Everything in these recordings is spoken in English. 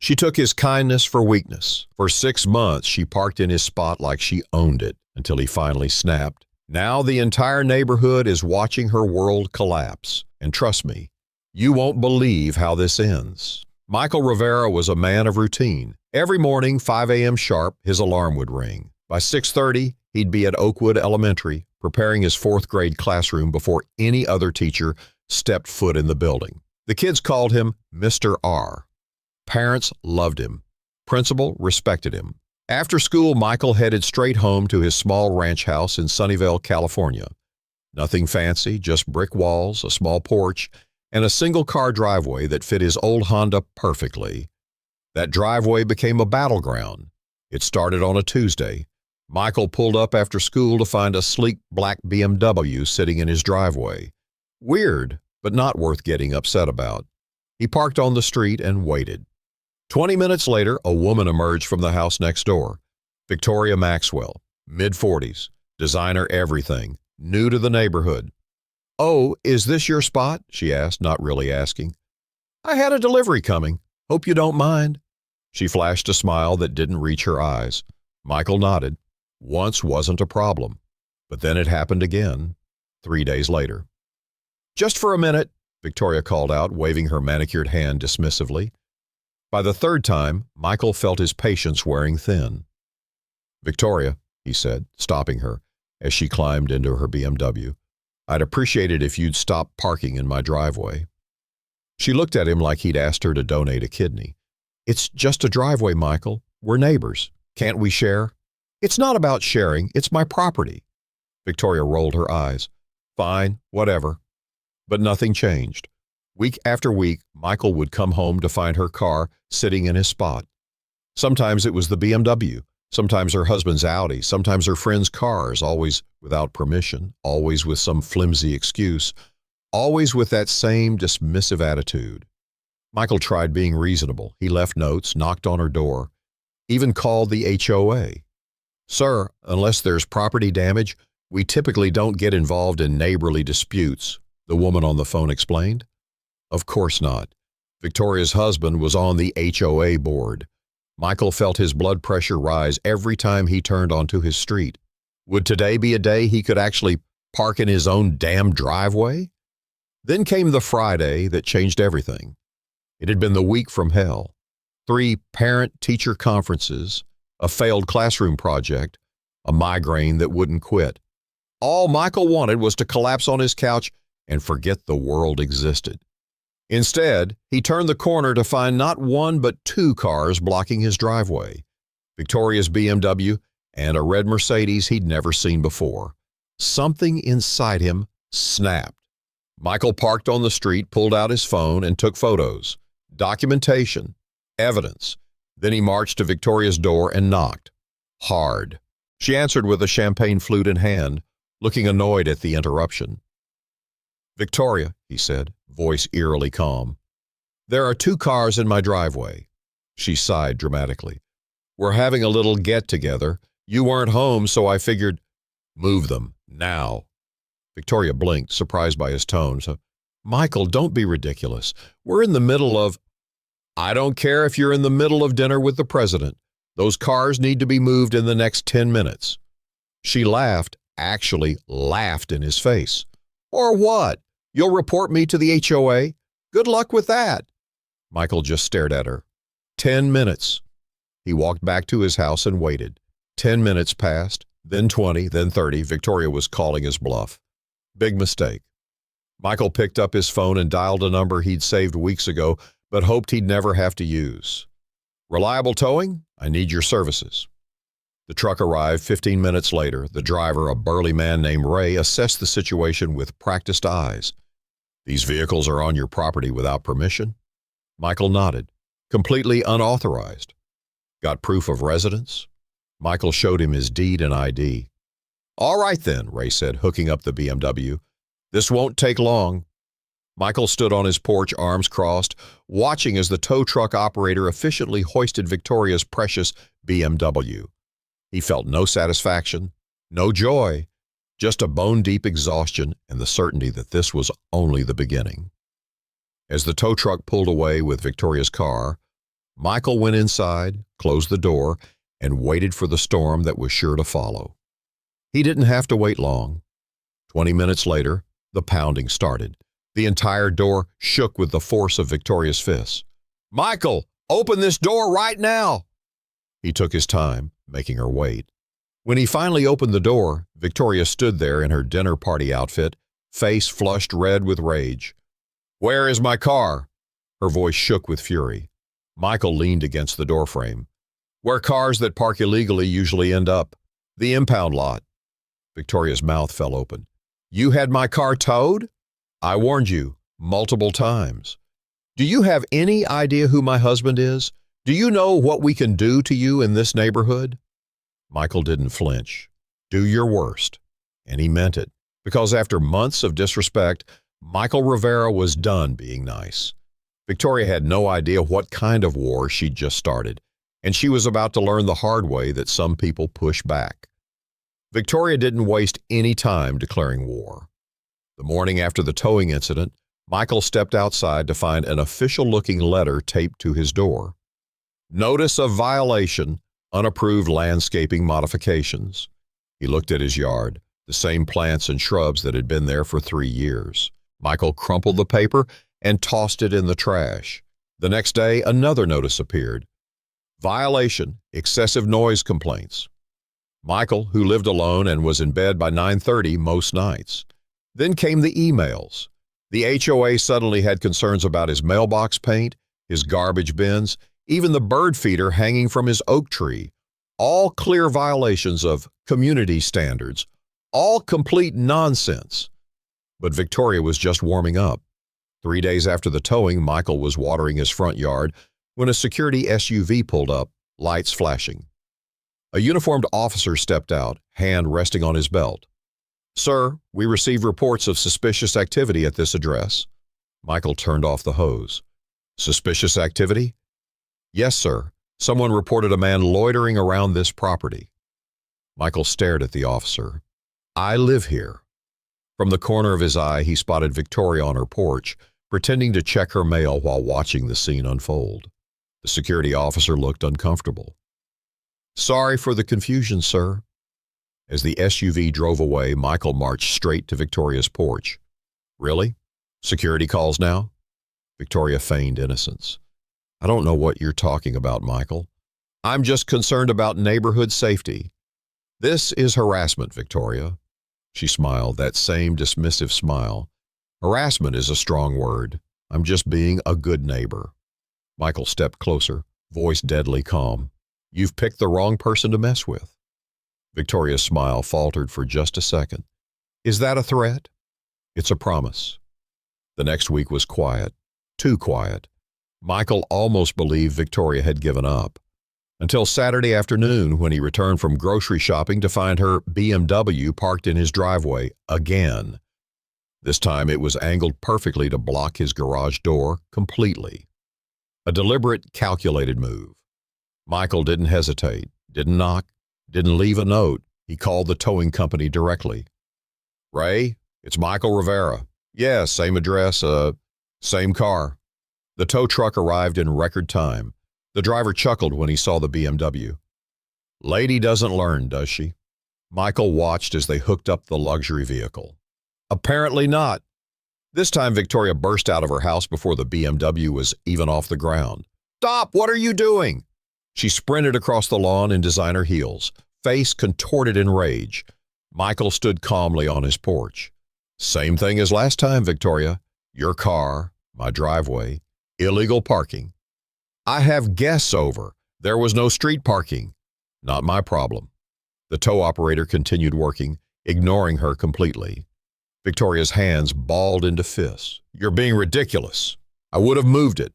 She took his kindness for weakness. For 6 months, she parked in his spot like she owned it, until he finally snapped. Now the entire neighborhood is watching her world collapse. And trust me, you won't believe how this ends. Michael Rivera was a man of routine. Every morning, 5 a.m. sharp, his alarm would ring. By 6:30, he'd be at Oakwood Elementary, preparing his 4th grade classroom before any other teacher stepped foot in the building. The kids called him Mr. R. Parents loved him. Principal respected him. After school, Michael headed straight home to his small ranch house in Sunnyvale, California. Nothing fancy, just brick walls, a small porch, and a single-car driveway that fit his old Honda perfectly. That driveway became a battleground. It started on a Tuesday. Michael pulled up after school to find a sleek black BMW sitting in his driveway. Weird, but not worth getting upset about. He parked on the street and waited. 20 minutes later, a woman emerged from the house next door. Victoria Maxwell, mid-40s, designer everything, new to the neighborhood. "Oh, is this your spot?" she asked, not really asking. "I had a delivery coming. Hope you don't mind." She flashed a smile that didn't reach her eyes. Michael nodded. Once wasn't a problem. But then it happened again, 3 days later. "Just for a minute," Victoria called out, waving her manicured hand dismissively. By the 3rd time, Michael felt his patience wearing thin. "Victoria," he said, stopping her as she climbed into her BMW, "I'd appreciate it if you'd stop parking in my driveway." She looked at him like he'd asked her to donate a kidney. "It's just a driveway, Michael. We're neighbors. Can't we share?" "It's not about sharing. It's my property." Victoria rolled her eyes. "Fine, whatever." But nothing changed. Week after week, Michael would come home to find her car sitting in his spot. Sometimes it was the BMW, sometimes her husband's Audi, sometimes her friends' cars, always without permission, always with some flimsy excuse, always with that same dismissive attitude. Michael tried being reasonable. He left notes, knocked on her door, even called the HOA. "Sir, unless there's property damage, we typically don't get involved in neighborly disputes," the woman on the phone explained. Of course not. Victoria's husband was on the HOA board. Michael felt his blood pressure rise every time he turned onto his street. Would today be a day he could actually park in his own damn driveway? Then came the Friday that changed everything. It had been the week from hell. 3 parent-teacher conferences, a failed classroom project, a migraine that wouldn't quit. All Michael wanted was to collapse on his couch and forget the world existed. Instead, he turned the corner to find not 1 but 2 cars blocking his driveway. Victoria's BMW and a red Mercedes he'd never seen before. Something inside him snapped. Michael parked on the street, pulled out his phone, and took photos. Documentation. Evidence. Then he marched to Victoria's door and knocked. Hard. She answered with a champagne flute in hand, looking annoyed at the interruption. "Victoria," he said, voice eerily calm. "There are 2 cars in my driveway." She sighed dramatically. "We're having a little get-together. You weren't home, so I figured, move them, now." Victoria blinked, surprised by his tone. "So, Michael, don't be ridiculous. We're in the middle of—" "I don't care if you're in the middle of dinner with the president. Those cars need to be moved in the next 10 minutes. She laughed, actually laughed in his face. "Or what? You'll report me to the HOA? Good luck with that." Michael just stared at her. 10 minutes. He walked back to his house and waited. 10 minutes passed, then 20, then 30. Victoria was calling his bluff. Big mistake. Michael picked up his phone and dialed a number he'd saved weeks ago, but hoped he'd never have to use. "Reliable towing? I need your services." The truck arrived 15 minutes later. The driver, a burly man named Ray, assessed the situation with practiced eyes. "These vehicles are on your property without permission?" Michael nodded. "Completely unauthorized." "Got proof of residence?" Michael showed him his deed and ID. "All right then," Ray said, hooking up the BMW. "This won't take long." Michael stood on his porch, arms crossed, watching as the tow truck operator efficiently hoisted Victoria's precious BMW. He felt no satisfaction, no joy, just a bone-deep exhaustion and the certainty that this was only the beginning. As the tow truck pulled away with Victoria's car, Michael went inside, closed the door, and waited for the storm that was sure to follow. He didn't have to wait long. 20 minutes later, the pounding started. The entire door shook with the force of Victoria's fists. "Michael, open this door right now!" He took his time, making her wait. When he finally opened the door, Victoria stood there in her dinner party outfit, face flushed red with rage. "Where is my car?" Her voice shook with fury. Michael leaned against the doorframe. "Where cars that park illegally usually end up. The impound lot." Victoria's mouth fell open. "You had my car towed? I warned you multiple times. Do you have any idea who my husband is? Do you know what we can do to you in this neighborhood?" Michael didn't flinch. "Do your worst." And he meant it, because after months of disrespect, Michael Rivera was done being nice. Victoria had no idea what kind of war she'd just started, and she was about to learn the hard way that some people push back. Victoria didn't waste any time declaring war. The morning after the towing incident, Michael stepped outside to find an official-looking letter taped to his door. "Notice of violation, unapproved landscaping modifications." He looked at his yard, the same plants and shrubs that had been there for 3 years. Michael crumpled the paper and tossed it in the trash. The next day, another notice appeared. "Violation, excessive noise complaints." Michael, who lived alone and was in bed by 9:30 most nights. Then came the emails. The HOA suddenly had concerns about his mailbox paint, his garbage bins, even the bird feeder hanging from his oak tree. All clear violations of community standards. All complete nonsense. But Victoria was just warming up. 3 days after the towing, Michael was watering his front yard when a security SUV pulled up, lights flashing. A uniformed officer stepped out, hand resting on his belt. "Sir, we received reports of suspicious activity at this address." Michael turned off the hose. "Suspicious activity?" "Yes, sir. Someone reported a man loitering around this property." Michael stared at the officer. "I live here." From the corner of his eye, he spotted Victoria on her porch, pretending to check her mail while watching the scene unfold. The security officer looked uncomfortable. "Sorry for the confusion, sir." As the SUV drove away, Michael marched straight to Victoria's porch. "Really? Security calls now?" Victoria feigned innocence. "I don't know what you're talking about, Michael. I'm just concerned about neighborhood safety." "This is harassment, Victoria." She smiled, that same dismissive smile. "Harassment is a strong word. I'm just being a good neighbor." Michael stepped closer, voice deadly calm. "You've picked the wrong person to mess with." Victoria's smile faltered for just a second. "Is that a threat?" "It's a promise." The next week was quiet, too quiet. Michael almost believed Victoria had given up. Until Saturday afternoon when he returned from grocery shopping to find her BMW parked in his driveway again. This time it was angled perfectly to block his garage door completely. A deliberate, calculated move. Michael didn't hesitate, didn't knock, didn't leave a note. He called the towing company directly. "Ray, it's Michael Rivera." "Yes, same address, same car." The tow truck arrived in record time. The driver chuckled when he saw the BMW. "Lady doesn't learn, does she?" Michael watched as they hooked up the luxury vehicle. "Apparently not." This time Victoria burst out of her house before the BMW was even off the ground. "Stop! What are you doing?" She sprinted across the lawn in designer heels, face contorted in rage. Michael stood calmly on his porch. "Same thing as last time, Victoria. Your car, my driveway, illegal parking." "I have guests over. There was no street parking." "Not my problem." The tow operator continued working, ignoring her completely. Victoria's hands balled into fists. "You're being ridiculous. I would have moved it."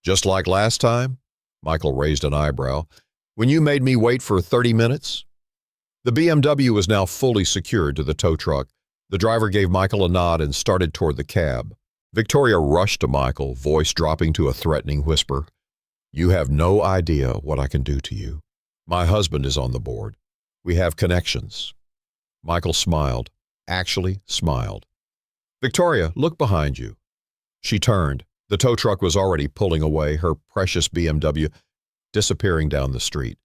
"Just like last time?" Michael raised an eyebrow. "When you made me wait for 30 minutes?" The BMW was now fully secured to the tow truck. The driver gave Michael a nod and started toward the cab. Victoria rushed to Michael, voice dropping to a threatening whisper. "You have no idea what I can do to you. My husband is on the board. We have connections." Michael smiled, actually smiled. "Victoria, look behind you." She turned. The tow truck was already pulling away, her precious BMW disappearing down the street.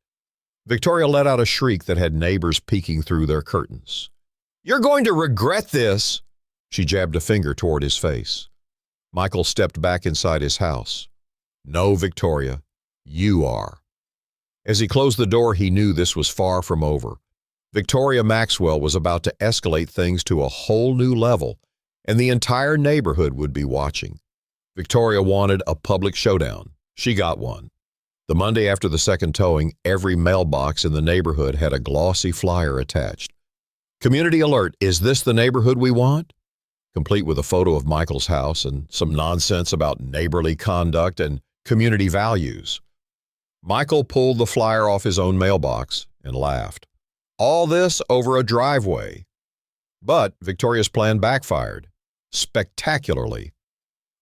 Victoria let out a shriek that had neighbors peeking through their curtains. "You're going to regret this!" She jabbed a finger toward his face. Michael stepped back inside his house. "No, Victoria, you are." As he closed the door, he knew this was far from over. Victoria Maxwell was about to escalate things to a whole new level, and the entire neighborhood would be watching. Victoria wanted a public showdown. She got one. The Monday after the second towing, every mailbox in the neighborhood had a glossy flyer attached. "Community alert, is this the neighborhood we want?" Complete with a photo of Michael's house and some nonsense about neighborly conduct and community values. Michael pulled the flyer off his own mailbox and laughed. All this over a driveway. But Victoria's plan backfired. Spectacularly.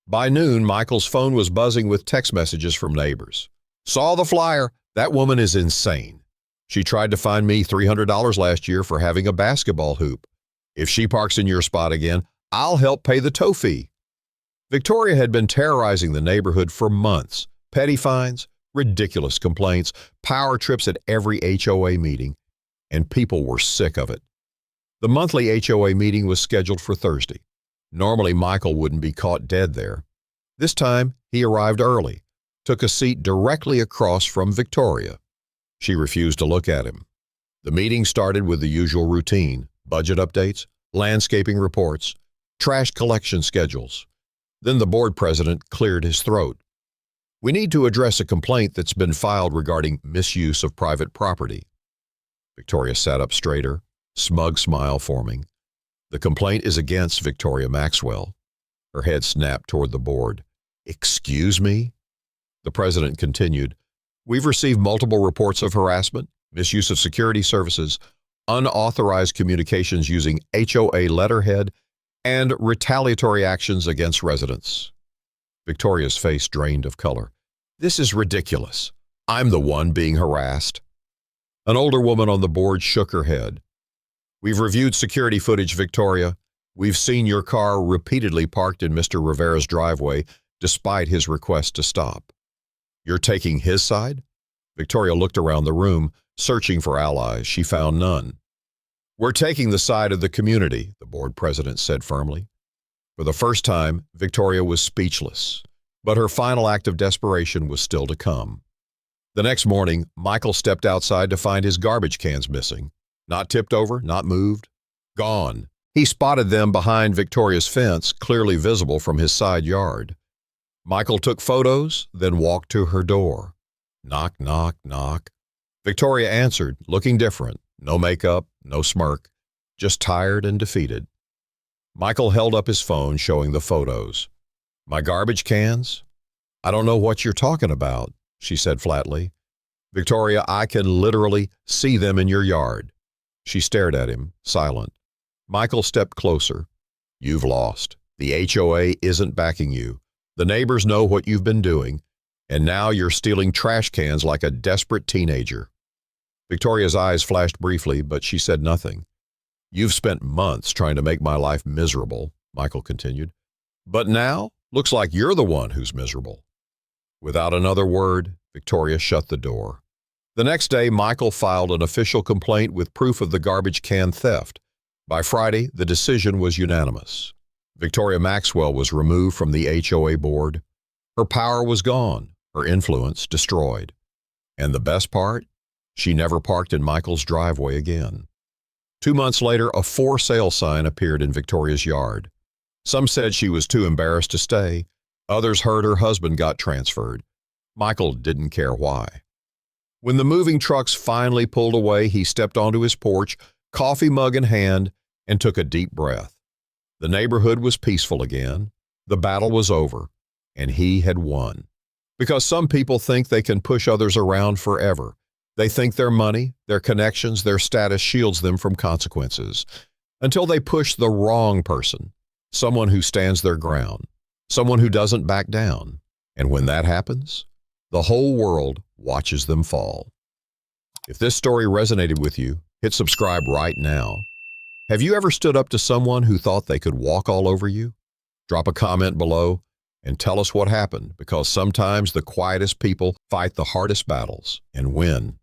By noon, Michael's phone was buzzing with text messages from neighbors. "Saw the flyer. That woman is insane. She tried to fine me $300 last year for having a basketball hoop. If she parks in your spot again, I'll help pay the tow fee." Victoria had been terrorizing the neighborhood for months. Petty fines, ridiculous complaints, power trips at every HOA meeting, and people were sick of it. The monthly HOA meeting was scheduled for Thursday. Normally, Michael wouldn't be caught dead there. This time, he arrived early, took a seat directly across from Victoria. She refused to look at him. The meeting started with the usual routine: budget updates, landscaping reports, trash collection schedules. Then the board president cleared his throat. "We need to address a complaint that's been filed regarding misuse of private property." Victoria sat up straighter, smug smile forming. "The complaint is against Victoria Maxwell." Her head snapped toward the board. "Excuse me?" The president continued, "We've received multiple reports of harassment, misuse of security services, unauthorized communications using HOA letterhead, and retaliatory actions against residents." Victoria's face drained of color. "This is ridiculous. I'm the one being harassed." An older woman on the board shook her head. "We've reviewed security footage, Victoria. We've seen your car repeatedly parked in Mr. Rivera's driveway despite his request to stop." "You're taking his side?" Victoria looked around the room, searching for allies. She found none. "We're taking the side of the community," the board president said firmly. For the first time, Victoria was speechless, but her final act of desperation was still to come. The next morning, Michael stepped outside to find his garbage cans missing. Not tipped over, not moved. Gone. He spotted them behind Victoria's fence, clearly visible from his side yard. Michael took photos, then walked to her door. Knock, knock, knock. Victoria answered, looking different. No makeup, no smirk, just tired and defeated. Michael held up his phone, showing the photos. "My garbage cans? I don't know what you're talking about," she said flatly. "Victoria, I can literally see them in your yard." She stared at him, silent. Michael stepped closer. "You've lost. The HOA isn't backing you. The neighbors know what you've been doing, and now you're stealing trash cans like a desperate teenager." Victoria's eyes flashed briefly, but she said nothing. "You've spent months trying to make my life miserable," Michael continued. "But now, looks like you're the one who's miserable." Without another word, Victoria shut the door. The next day, Michael filed an official complaint with proof of the garbage can theft. By Friday, the decision was unanimous. Victoria Maxwell was removed from the HOA board. Her power was gone, her influence destroyed. And the best part? She never parked in Michael's driveway again. 2 months later, a for sale sign appeared in Victoria's yard. Some said she was too embarrassed to stay. Others heard her husband got transferred. Michael didn't care why. When the moving trucks finally pulled away, he stepped onto his porch, coffee mug in hand, and took a deep breath. The neighborhood was peaceful again. The battle was over, and he had won. Because some people think they can push others around forever. They think their money, their connections, their status shields them from consequences. Until they push the wrong person, someone who stands their ground, someone who doesn't back down. And when that happens, the whole world watches them fall. If this story resonated with you, hit subscribe right now. Have you ever stood up to someone who thought they could walk all over you? Drop a comment below and tell us what happened, because sometimes the quietest people fight the hardest battles and win.